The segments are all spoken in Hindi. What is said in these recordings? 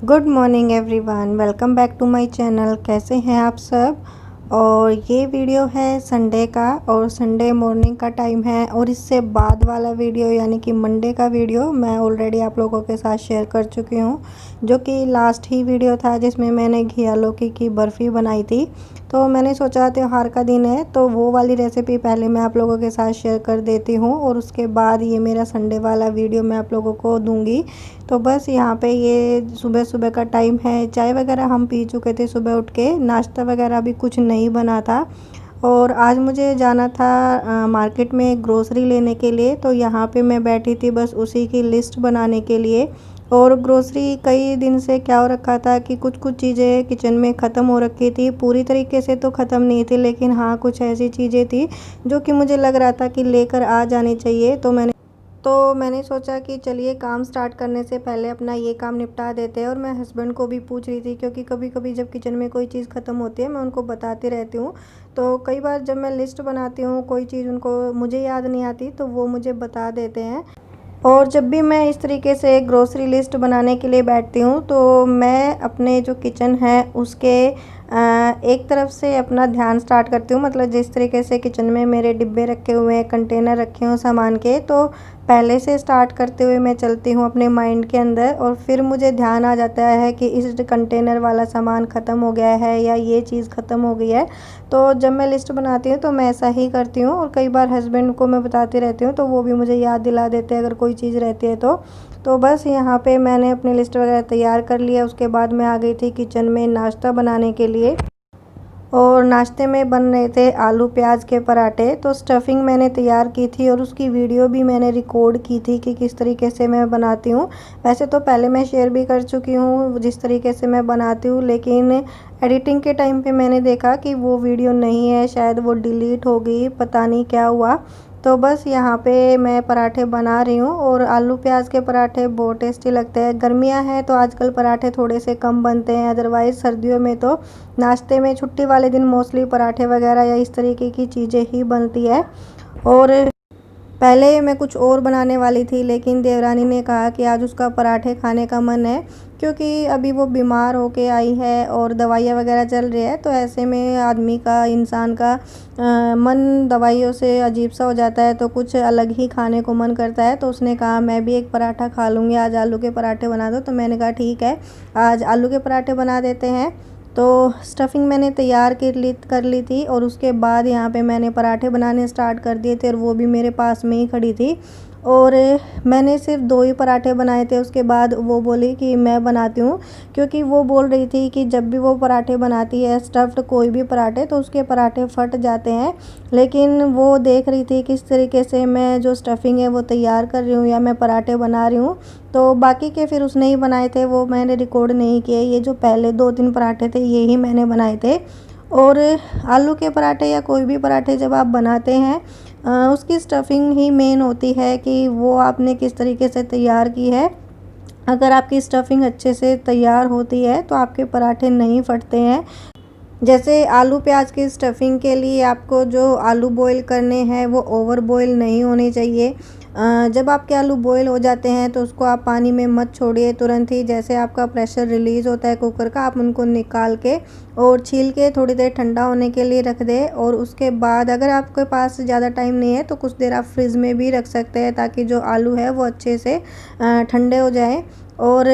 Good morning everyone, welcome back to my channel. कैसे हैं आप सब। और ये वीडियो है संडे का और संडे मॉर्निंग का टाइम है। और इससे बाद वाला वीडियो यानी कि मंडे का वीडियो मैं ऑलरेडी आप लोगों के साथ शेयर कर चुकी हूँ, जो कि लास्ट ही वीडियो था जिसमें मैंने घिया लौकी की बर्फ़ी बनाई थी। तो मैंने सोचा त्यौहार का दिन है तो वो वाली रेसिपी पहले मैं आप लोगों के साथ शेयर कर देती हूँ और उसके बाद ये मेरा संडे वाला वीडियो मैं आप लोगों को दूँगी। तो बस यहाँ पे ये सुबह सुबह का टाइम है, चाय वगैरह हम पी चुके थे सुबह उठ के, नाश्ता वगैरह भी कुछ नहीं बना था। और आज मुझे जाना था मार्केट में ग्रोसरी लेने के लिए। तो यहाँ पे मैं बैठी थी बस उसी की लिस्ट बनाने के लिए। और ग्रोसरी कई दिन से क्या हो रखा था कि कुछ कुछ चीज़ें किचन में ख़त्म हो रखी थी, पूरी तरीके से तो ख़त्म नहीं थी लेकिन हाँ कुछ ऐसी चीज़ें थी जो कि मुझे लग रहा था कि लेकर आ जानी चाहिए। तो मैंने सोचा कि चलिए काम स्टार्ट करने से पहले अपना ये काम निपटा देते हैं। और मैं हस्बैंड को भी पूछ रही थी क्योंकि कभी कभी जब किचन में कोई चीज़ ख़त्म होती है मैं उनको बताती रहती हूँ। तो कई बार जब मैं लिस्ट बनाती हूँ कोई चीज़ उनको मुझे याद नहीं आती तो वो मुझे बता देते हैं। और जब भी मैं इस तरीके से ग्रोसरी लिस्ट बनाने के लिए बैठती हूँ तो मैं अपने जो किचन है उसके एक तरफ से अपना ध्यान स्टार्ट करती हूँ। मतलब जिस तरीके से किचन में मेरे डिब्बे रखे हुए हैं, कंटेनर रखे हुए सामान के, तो पहले से स्टार्ट करते हुए मैं चलती हूँ अपने माइंड के अंदर। और फिर मुझे ध्यान आ जाता है कि इस कंटेनर वाला सामान ख़त्म हो गया है या ये चीज़ ख़त्म हो गई है। तो जब मैं लिस्ट बनाती हूँ तो मैं ऐसा ही करती हूँ। और कई बार हस्बैंड को मैं बताती रहती हूँ तो वो भी मुझे याद दिला देते हैं अगर कोई चीज़ रहती है तो बस यहाँ पे मैंने अपनी लिस्ट वगैरह तैयार कर लिया। उसके बाद मैं आ गई थी किचन में नाश्ता बनाने के लिए। और नाश्ते में बन रहे थे आलू प्याज के पराठे। तो स्टफिंग मैंने तैयार की थी और उसकी वीडियो भी मैंने रिकॉर्ड की थी कि किस तरीके से मैं बनाती हूँ। वैसे तो पहले मैं शेयर भी कर चुकी हूँ जिस तरीके से मैं बनाती हूँ, लेकिन एडिटिंग के टाइम पे मैंने देखा कि वो वीडियो नहीं है, शायद वो डिलीट हो गई, पता नहीं क्या हुआ। तो बस यहाँ पे मैं पराठे बना रही हूँ और आलू प्याज के पराठे बहुत टेस्टी लगते हैं। गर्मियाँ हैं तो आजकल पराठे थोड़े से कम बनते हैं, अदरवाइज़ सर्दियों में तो नाश्ते में छुट्टी वाले दिन मोस्टली पराठे वगैरह या इस तरीके की चीज़ें ही बनती है। और पहले मैं कुछ और बनाने वाली थी लेकिन देवरानी ने कहा कि आज उसका पराठे खाने का मन है, क्योंकि अभी वो बीमार होके आई है और दवाइयाँ वगैरह चल रही है। तो ऐसे में आदमी का, इंसान का मन दवाइयों से अजीब सा हो जाता है तो कुछ अलग ही खाने को मन करता है। तो उसने कहा मैं भी एक पराठा खा लूँगी, आज आलू के पराठे बना दो। तो मैंने कहा ठीक है, आज आलू के पराठे बना देते हैं। तो स्टफिंग मैंने तैयार कर ली थी और उसके बाद यहाँ पे मैंने पराठे बनाने स्टार्ट कर दिए थे और वो भी मेरे पास में ही खड़ी थी। और मैंने सिर्फ 2 ही पराठे बनाए थे। उसके बाद वो बोली कि मैं बनाती हूँ, क्योंकि वो बोल रही थी कि जब भी वो पराठे बनाती है स्टफ़्ड कोई भी पराठे तो उसके पराठे फट जाते हैं। लेकिन वो देख रही थी किस तरीके से मैं जो स्टफिंग है वो तैयार कर रही हूँ या मैं पराठे बना रही हूँ। तो बाकी के फिर उसने ही बनाए थे, वो मैंने रिकॉर्ड नहीं किए। ये जो पहले 2-3 पराठे थे ये ही मैंने बनाए थे। और आलू के पराठे या कोई भी पराठे जब आप बनाते हैं उसकी स्टफिंग ही मेन होती है कि वो आपने किस तरीके से तैयार की है। अगर आपकी स्टफिंग अच्छे से तैयार होती है तो आपके पराठे नहीं फटते हैं। जैसे आलू प्याज की स्टफिंग के लिए आपको जो आलू बॉईल करने हैं वो ओवर बॉईल नहीं होने चाहिए। जब आपके आलू बॉईल हो जाते हैं तो उसको आप पानी में मत छोड़िए तुरंत ही। जैसे आपका प्रेशर रिलीज़ होता है कुकर का, आप उनको निकाल के और छील के थोड़ी देर ठंडा होने के लिए रख दें। और उसके बाद अगर आपके पास ज़्यादा टाइम नहीं है तो कुछ देर आप फ्रिज में भी रख सकते हैं ताकि जो आलू है वो अच्छे से ठंडे हो जाएँ। और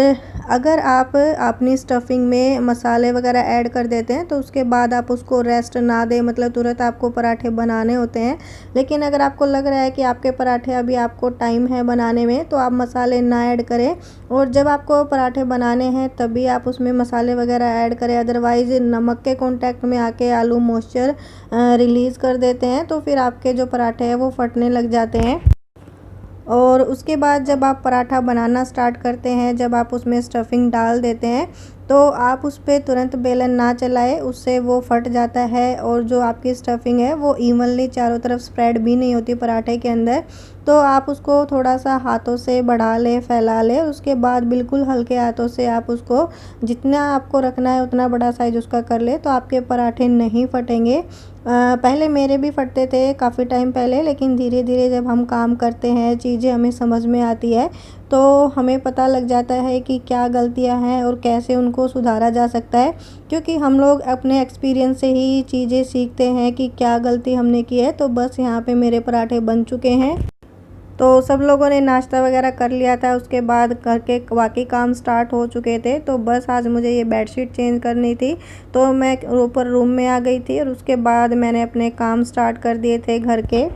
अगर आप अपनी स्टफिंग में मसाले वगैरह ऐड कर देते हैं तो उसके बाद आप उसको रेस्ट ना दें, मतलब तुरंत आपको पराठे बनाने होते हैं। लेकिन अगर आपको लग रहा है कि आपके पराठे अभी आपको टाइम है बनाने में तो आप मसाले ना ऐड करें। और जब आपको पराठे बनाने हैं तभी आप उसमें मसाले वगैरह ऐड करें, अदरवाइज़ नमक के कांटेक्ट में आके आलू मॉइस्चर रिलीज़ कर देते हैं तो फिर आपके जो पराठे हैं वो फटने लग जाते हैं। और उसके बाद जब आप पराठा बनाना स्टार्ट करते हैं, जब आप उसमें स्टफिंग डाल देते हैं तो आप उस पर तुरंत बेलन ना चलाएं, उससे वो फट जाता है। और जो आपकी स्टफिंग है वो इवनली चारों तरफ स्प्रेड भी नहीं होती पराठे के अंदर। तो आप उसको थोड़ा सा हाथों से बढ़ा लें, फैला लें। उसके बाद बिल्कुल हल्के हाथों से आप उसको जितना आपको रखना है उतना बड़ा साइज़ उसका कर ले तो आपके पराठे नहीं फटेंगे। पहले मेरे भी फटते थे काफ़ी टाइम पहले, लेकिन धीरे धीरे जब हम काम करते हैं, चीज़ें हमें समझ में आती है तो हमें पता लग जाता है कि क्या गलतियां हैं और कैसे उनको सुधारा जा सकता है, क्योंकि हम लोग अपने एक्सपीरियंस से ही चीज़ें सीखते हैं कि क्या गलती हमने की है। तो बस यहाँ पे मेरे पराठे बन चुके हैं। तो सब लोगों ने नाश्ता वगैरह कर लिया था, उसके बाद घर के बाकी काम स्टार्ट हो चुके थे। तो बस आज मुझे ये बेडशीट चेंज करनी थी, तो मैं ऊपर रूम में आ गई थी और उसके बाद मैंने अपने काम स्टार्ट कर दिए थे घर के।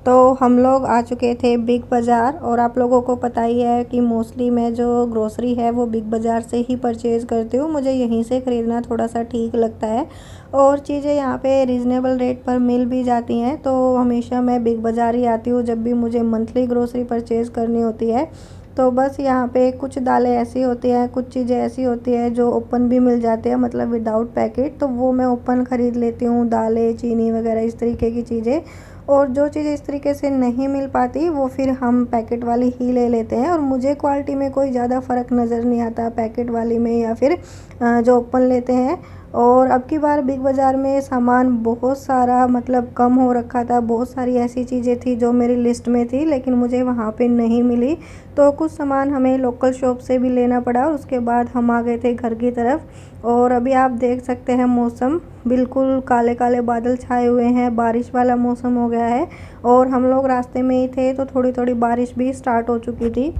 तो हम लोग आ चुके थे बिग बाज़ार, और आप लोगों को पता ही है कि मोस्टली मैं जो ग्रोसरी है वो बिग बाज़ार से ही परचेज़ करती हूँ। मुझे यहीं से ख़रीदना थोड़ा सा ठीक लगता है और चीज़ें यहाँ पे रीज़नेबल रेट पर मिल भी जाती हैं। तो हमेशा मैं बिग बाज़ार ही आती हूँ जब भी मुझे मंथली ग्रोसरी परचेज़ करनी होती है। तो बस यहाँ पे कुछ दालें ऐसी होती हैं, कुछ चीज़ें ऐसी होती हैं जो ओपन भी मिल जाते हैं, मतलब विदाउट पैकेट, तो वो मैं ओपन ख़रीद लेती हूँ। दालें, चीनी वगैरह इस तरीके की चीज़ें। और जो चीज़ इस तरीके से नहीं मिल पाती वो फिर हम पैकेट वाली ही ले लेते हैं। और मुझे क्वालिटी में कोई ज़्यादा फ़र्क नज़र नहीं आता पैकेट वाली में या फिर जो ओपन लेते हैं। और अब की बार बिग बाज़ार में सामान बहुत सारा मतलब कम हो रखा था। बहुत सारी ऐसी चीज़ें थी जो मेरी लिस्ट में थी लेकिन मुझे वहाँ पे नहीं मिली। तो कुछ सामान हमें लोकल शॉप से भी लेना पड़ा और उसके बाद हम आ गए थे घर की तरफ। और अभी आप देख सकते हैं मौसम बिल्कुल काले काले बादल छाए हुए हैं, बारिश वाला मौसम हो गया है। और हम लोग रास्ते में ही थे तो थोड़ी थोड़ी बारिश भी स्टार्ट हो चुकी थी।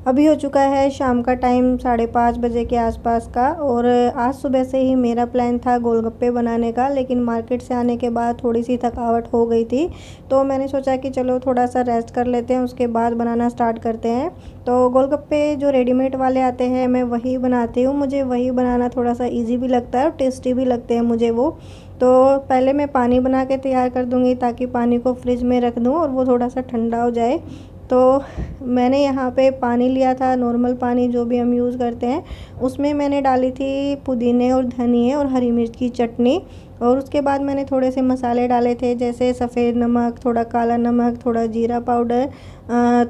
अभी हो चुका है शाम का टाइम 5:30 बजे के आसपास का, और आज सुबह से ही मेरा प्लान था गोलगप्पे बनाने का, लेकिन मार्केट से आने के बाद थोड़ी सी थकावट हो गई थी। तो मैंने सोचा कि चलो थोड़ा सा रेस्ट कर लेते हैं, उसके बाद बनाना स्टार्ट करते हैं। तो गोलगप्पे जो रेडीमेड वाले आते हैं मैं वही बनाती हूँ। मुझे वही बनाना थोड़ा सा ईजी भी लगता है और टेस्टी भी लगते हैं मुझे वो। तो पहले मैं पानी बना के तैयार कर दूँगी ताकि पानी को फ्रिज में रख दूँ और वो थोड़ा सा ठंडा हो जाए। तो मैंने यहाँ पे पानी लिया था, नॉर्मल पानी जो भी हम यूज़ करते हैं, उसमें मैंने डाली थी पुदीने और धनिए और हरी मिर्च की चटनी। और उसके बाद मैंने थोड़े से मसाले डाले थे, जैसे सफ़ेद नमक, थोड़ा काला नमक, थोड़ा जीरा पाउडर,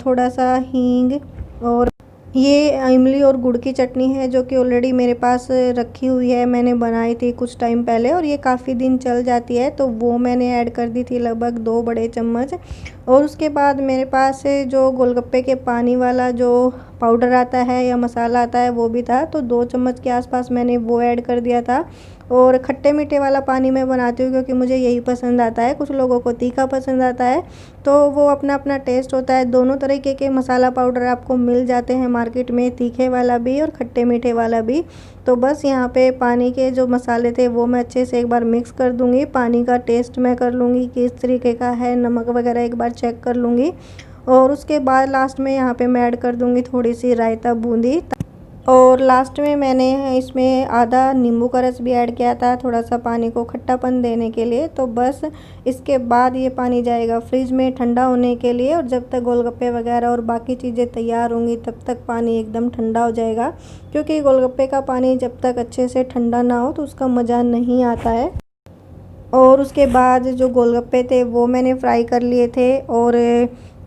थोड़ा सा हींग। और ये इमली और गुड़ की चटनी है जो कि ऑलरेडी मेरे पास रखी हुई है, मैंने बनाई थी कुछ टाइम पहले और ये काफ़ी दिन चल जाती है, तो वो मैंने ऐड कर दी थी लगभग 2 बड़े चम्मच। और उसके बाद मेरे पास जो गोलगप्पे के पानी वाला जो पाउडर आता है या मसाला आता है वो भी था, तो 2 चम्मच के आसपास मैंने वो ऐड कर दिया था। और खट्टे मीठे वाला पानी मैं बनाती हूँ क्योंकि मुझे यही पसंद आता है, कुछ लोगों को तीखा पसंद आता है, तो वो अपना अपना टेस्ट होता है। दोनों तरीके के मसाला पाउडर आपको मिल जाते हैं मार्केट में, तीखे वाला भी और खट्टे मीठे वाला भी। तो बस यहाँ पे पानी के जो मसाले थे वो मैं अच्छे से एक बार मिक्स कर दूँगी। पानी का टेस्ट मैं कर लूँगी किस तरीके का है, नमक वगैरह एक बार चेक कर लूँगी। और उसके बाद लास्ट में यहाँ पे मैं ऐड कर दूँगी थोड़ी सी रायता बूंदी। और लास्ट में मैंने इसमें आधा नींबू का रस भी ऐड किया था, थोड़ा सा पानी को खट्टापन देने के लिए। तो बस इसके बाद ये पानी जाएगा फ्रिज में ठंडा होने के लिए, और जब तक गोलगप्पे वगैरह और बाकी चीज़ें तैयार होंगी तब तक पानी एकदम ठंडा हो जाएगा, क्योंकि गोलगप्पे का पानी जब तक अच्छे से ठंडा ना हो तो उसका मज़ा नहीं आता है। और उसके बाद जो गोलगप्पे थे वो मैंने फ्राई कर लिए थे, और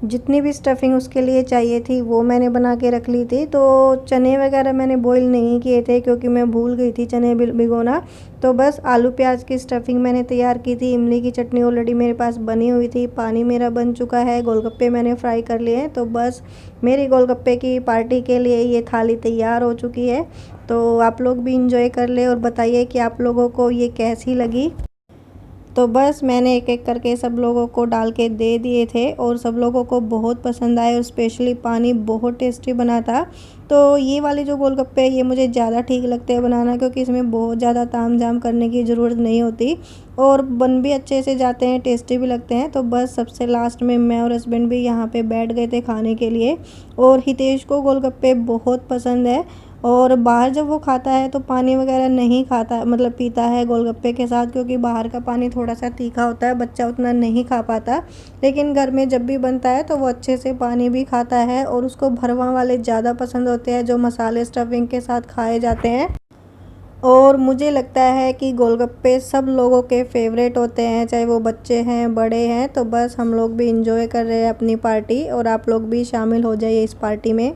जितनी भी स्टफिंग उसके लिए चाहिए थी वो मैंने बना के रख ली थी। तो चने वगैरह मैंने बॉईल नहीं किए थे क्योंकि मैं भूल गई थी चने भिगोना। तो बस आलू प्याज की स्टफिंग मैंने तैयार की थी। इमली की चटनी ऑलरेडी मेरे पास बनी हुई थी, पानी मेरा बन चुका है, गोलगप्पे मैंने फ्राई कर लिए हैं। तो बस मेरी गोलगप्पे की पार्टी के लिए ये थाली तैयार हो चुकी है। तो आप लोग भी इंजॉय कर ले और बताइए कि आप लोगों को ये कैसी लगी। तो बस मैंने एक एक करके सब लोगों को डाल के दे दिए थे और सब लोगों को बहुत पसंद आए और स्पेशली पानी बहुत टेस्टी बना था। तो ये वाले जो गोलगप्पे ये मुझे ज़्यादा ठीक लगते हैं बनाना, क्योंकि इसमें बहुत ज़्यादा ताम झाम करने की ज़रूरत नहीं होती और बन भी अच्छे से जाते हैं, टेस्टी भी लगते हैं। तो बस सबसे लास्ट में मैं और हस्बैंड भी यहाँ पे बैठ गए थे खाने के लिए। और हितेश को गोलगप्पे बहुत पसंद है और बाहर जब वो खाता है तो पानी वगैरह नहीं खाता, मतलब पीता है गोलगप्पे के साथ, क्योंकि बाहर का पानी थोड़ा सा तीखा होता है, बच्चा उतना नहीं खा पाता। लेकिन घर में जब भी बनता है तो वो अच्छे से पानी भी खाता है और उसको भरवा वाले ज़्यादा पसंद होते हैं जो मसाले स्टफिंग के साथ खाए जाते हैं। और मुझे लगता है कि गोलगप्पे सब लोगों के फेवरेट होते हैं, चाहे वो बच्चे हैं बड़े हैं। तो बस हम लोग भी इंजॉय कर रहे हैं अपनी पार्टी और आप लोग भी शामिल हो जाइए इस पार्टी में।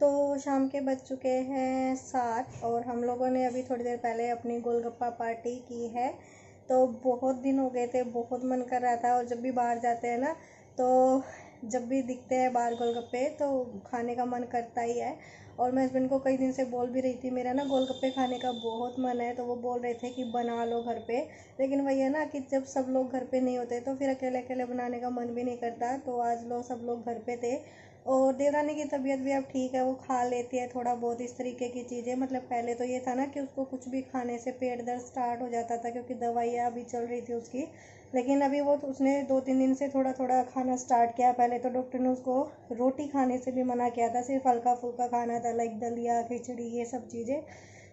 तो शाम के बज चुके हैं 7 और हम लोगों ने अभी थोड़ी देर पहले अपनी गोलगप्पा पार्टी की है। तो बहुत दिन हो गए थे, बहुत मन कर रहा था। और जब भी बाहर जाते हैं ना, तो जब भी दिखते हैं बाहर गोलगप्पे तो खाने का मन करता ही है। और मैं हस्बैंड को कई दिन से बोल भी रही थी मेरा ना गोलगप्पे खाने का बहुत मन है, तो वो बोल रहे थे कि बना लो घर पे। लेकिन वही है ना कि जब सब लोग घर पे नहीं होते तो फिर अकेले अकेले बनाने का मन भी नहीं करता। तो आज लोग सब लोग घर पे थे और देवरानी की तबीयत भी अब ठीक है, वो खा लेती है थोड़ा बहुत इस तरीके की चीज़ें। मतलब पहले तो ये था ना कि उसको कुछ भी खाने से पेट दर्द स्टार्ट हो जाता था, क्योंकि दवाइयाँ अभी चल रही थी उसकी। लेकिन अभी वो उसने 2-3 दिन से थोड़ा थोड़ा खाना स्टार्ट किया। पहले तो डॉक्टर ने उसको रोटी खाने से भी मना किया था, सिर्फ हल्का फुल्का खाना था, लाइक दलिया खिचड़ी ये सब चीज़ें।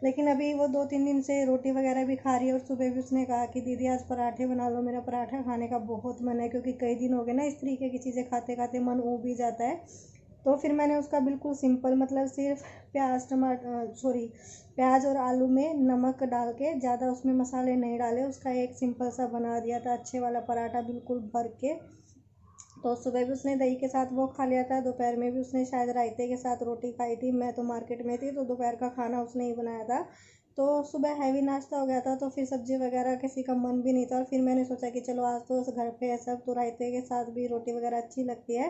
लेकिन अभी वो 2-3 दिन से रोटी वगैरह भी खा रही है। और सुबह भी उसने कहा कि दीदी आज पराठे बना लो, मेरा पराठा खाने का बहुत मन है, क्योंकि कई दिन हो गए ना इस तरीके की चीज़ें खाते खाते मन ऊब भी जाता है। तो फिर मैंने उसका बिल्कुल सिंपल, मतलब सिर्फ प्याज टमाटर सॉरी प्याज और आलू में नमक डाल के, ज़्यादा उसमें मसाले नहीं डाले, उसका एक सिंपल सा बना दिया था अच्छे वाला पराठा बिल्कुल भर के। तो सुबह भी उसने दही के साथ वो खा लिया था, दोपहर में भी उसने शायद रायते के साथ रोटी खाई थी। मैं तो मार्केट में थी तो दोपहर का खाना उसने ही बनाया था। तो सुबह हैवी नाश्ता हो गया था, तो फिर सब्जी वगैरह किसी का मन भी नहीं था। और फिर मैंने सोचा कि चलो आज तो घर पे है सब, तो रायते के साथ भी रोटी वगैरह अच्छी लगती है।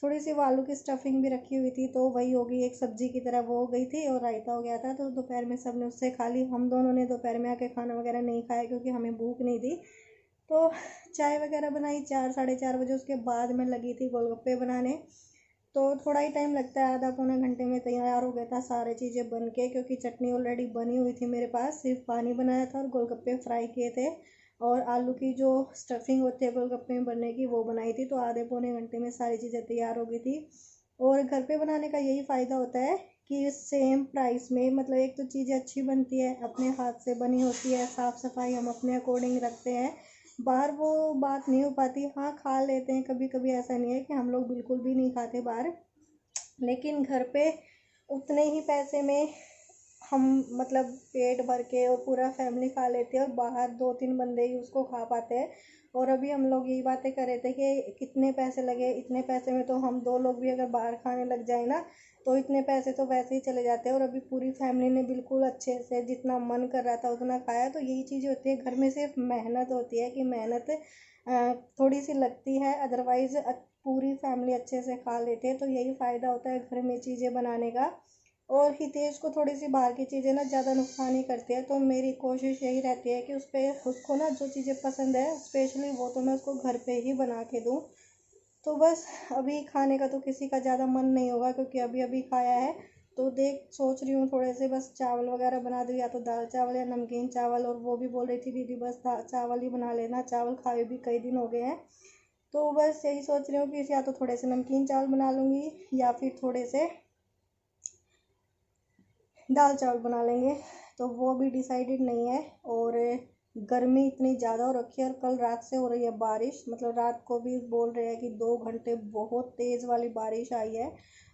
थोड़ी सी वो आलू की स्टफिंग भी रखी हुई थी, तो वही होगी एक सब्जी की तरह वो हो गई थी और रायता हो गया था। तो दोपहर में सब ने उससे खा ली। हम दोनों ने दोपहर में आके खाना वगैरह नहीं खाया, क्योंकि हमें भूख नहीं थी। तो चाय वगैरह बनाई 4-4:30 बजे, उसके बाद मैं लगी थी गोलगप्पे बनाने। तो थोड़ा ही टाइम लगता है, आधा पौने घंटे में तैयार हो गया था सारी चीज़ें बन के, क्योंकि चटनी ऑलरेडी बनी हुई थी मेरे पास, सिर्फ पानी बनाया था और गोलगप्पे फ्राई किए थे। और आलू की जो स्टफिंग होती है गोलगप्पे में भरने की वो बनाई थी। तो आधे पौने घंटे में सारी चीज़ें तैयार हो गई थी। और घर पे बनाने का यही फ़ायदा होता है कि सेम प्राइस में, मतलब एक तो चीज़ें अच्छी बनती है, अपने हाथ से बनी होती है, साफ़ सफाई हम अपने अकॉर्डिंग रखते हैं। बाहर वो बात नहीं हो पाती। हाँ खा लेते हैं कभी कभी, ऐसा नहीं है कि हम लोग बिल्कुल भी नहीं खाते बाहर। लेकिन घर पे उतने ही पैसे में हम, मतलब पेट भर के और पूरा फैमिली खा लेते हैं, और बाहर 2-3 बंदे ही उसको खा पाते हैं। और अभी हम लोग यही बातें कर रहे थे कि कितने पैसे लगे, इतने पैसे में तो हम 2 लोग भी अगर बाहर खाने लग जाए ना, तो इतने पैसे तो वैसे ही चले जाते हैं। और अभी पूरी फैमिली ने बिल्कुल अच्छे से जितना मन कर रहा था उतना खाया। तो यही चीज़ होती है घर में, सिर्फ मेहनत होती है कि मेहनत थोड़ी सी लगती है, अदरवाइज़ पूरी फैमिली अच्छे से खा लेते हैं। तो यही फ़ायदा होता है घर में चीज़ें बनाने का। और हितेश को थोड़ी सी बाहर की चीज़ें ना ज़्यादा नुकसान ही करती है। तो मेरी कोशिश यही रहती है कि उसको ना जो चीज़ें पसंद है स्पेशली वो तो मैं उसको घर पे ही बना के दूँ। तो बस अभी खाने का तो किसी का ज़्यादा मन नहीं होगा, क्योंकि अभी अभी खाया है। तो देख सोच रही हूँ थोड़े से बस चावल वगैरह बना दूँ, या तो दाल चावल या नमकीन चावल। और वो भी बोल रही थी दीदी बस चावल ही बना लेना, चावल खाए भी कई दिन हो गए हैं। तो बस यही सोच रही हूँ कि या तो थोड़े से नमकीन चावल बना लूँगी या फिर थोड़े से दाल चावल बना लेंगे। तो वो भी डिसाइडेड नहीं है। और गर्मी इतनी ज़्यादा हो रखी है और कल रात से हो रही है बारिश, मतलब रात को भी बोल रहे हैं कि 2 घंटे बहुत तेज़ वाली बारिश आई है।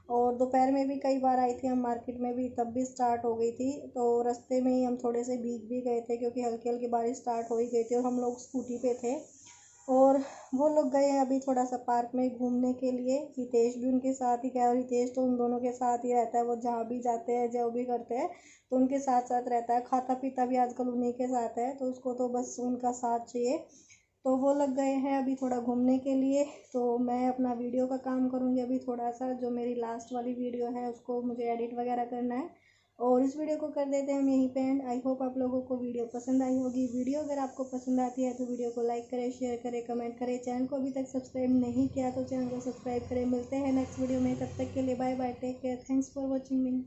और दोपहर में भी कई बार आई थी, हम मार्केट में भी तब भी स्टार्ट हो गई थी, तो रास्ते में ही हम थोड़े से भीग भी गए थे क्योंकि हल्की हल्की बारिश स्टार्ट हो ही गई थी और हम लोग स्कूटी पे थे। और वो लोग गए हैं अभी थोड़ा सा पार्क में घूमने के लिए, हितेश भी उनके साथ ही गया और हितेश तो उन दोनों के साथ ही रहता है, वो जहाँ भी जाते हैं जो भी करते हैं तो उनके साथ साथ रहता है, खाता पीता भी आजकल उन्हीं के साथ है, तो उसको तो बस उनका साथ चाहिए। तो वो लग गए हैं अभी थोड़ा घूमने के लिए, तो मैं अपना वीडियो का काम करूँगी अभी थोड़ा सा, जो मेरी लास्ट वाली वीडियो है उसको मुझे एडिट वगैरह करना है। और इस वीडियो को कर देते हैं हम यहीं पे एंड। आई होप आप लोगों को वीडियो पसंद आई होगी। वीडियो अगर आपको पसंद आती है तो वीडियो को लाइक करें, शेयर करें, कमेंट करें। चैनल को अभी तक सब्सक्राइब नहीं किया तो चैनल को सब्सक्राइब करें। मिलते हैं नेक्स्ट वीडियो में, तब तक के लिए bye bye, take care, thanks for watching me.